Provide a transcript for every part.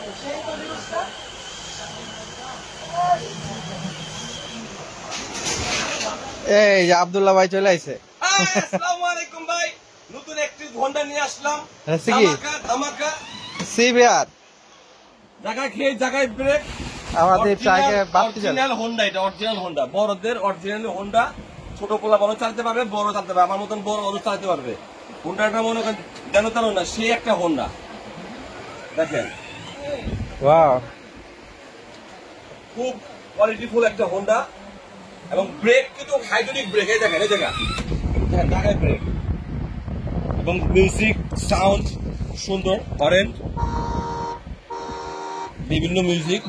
এই যে আব্দুল্লাহ ভাই চলে আইছে। আসসালামু আলাইকুম ভাই, নতুন একটি হোন্ডা নিয়ে আসলাম। ধামাকা সিবিআর জায়গা খেয়ে জায়গায় ব্রেক। আমাদের ট্রাকে অরিজিনাল হোন্ডা, এটা অরিজিনাল হোন্ডা, বড়দের অরিজিনাল হোন্ডা। ছোট পোলা বড় চালাতে পারবে, বড় চালাতে পারবে, আমার মতন বড় অত চালাতে পারবে। হোন্ডাটা মনে করেন যেন তেন না, সেই একটা হোন্ডা। দেখেন ওয়াও, খুব কোয়ালিটিফুল একটা হোন্ডা। এবং ব্রেক কিন্তু হাইড্রোলিক ব্রেক, এই দেখেন, এই জায়গায় ব্রেক। এবং মিউজিক সাউন্ড সুন্দর, হরেন বিভিন্ন মিউজিক।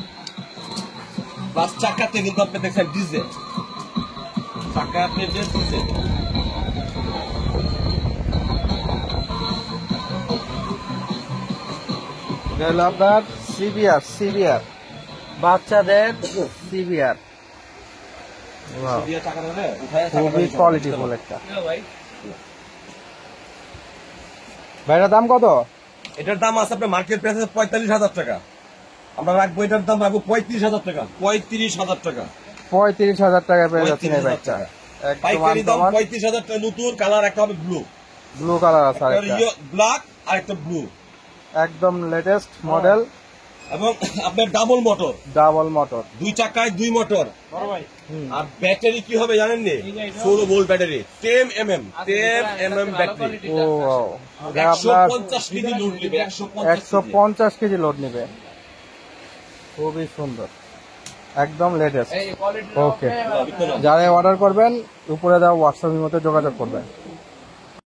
প্লাস চাকাতে কিন্তু আপনি দেখছেন ডিজে, চাকা আপনি ডিজে। আপনার সিবিআর বাচ্চাদের সিবিআর খুবই কোয়ালিটিফুল একটা। ভাইটার দাম কত? এটার দাম আছে আপনার মার্কেট প্রাইস 45,000 টাকা। আমরা রাখবো, এটার দাম রাখবো 35,000 টাকা। 35,000 টাকা। 35,000 টাকায় পেয়ে যাচ্ছেন এই বাইকটা। পাইকারি দাম 35,000 টাকা। নতুন কালার একটা হবে ব্লু কালার আছে, ব্ল্যাক আর একটা ব্লু, একদম লেটেস্ট মডেল। এবং আপনার ডাবল মোটর, 2 চাকায় 2 মোটর। আর ব্যাটারি কি হবে জানেন নি? 16 ভোল্ট ব্যাটারি, 10 mm ব্যাটারি। ও 150 কেজি লোড নেবে, 150 কেজি লোড নেবে। খুবই সুন্দর, একদম লেটেস্ট। ওকে, যারা অর্ডার করবেন উপরে দেওয়া হোয়াটসঅ্যাপের মধ্যে যোগাযোগ করবেন।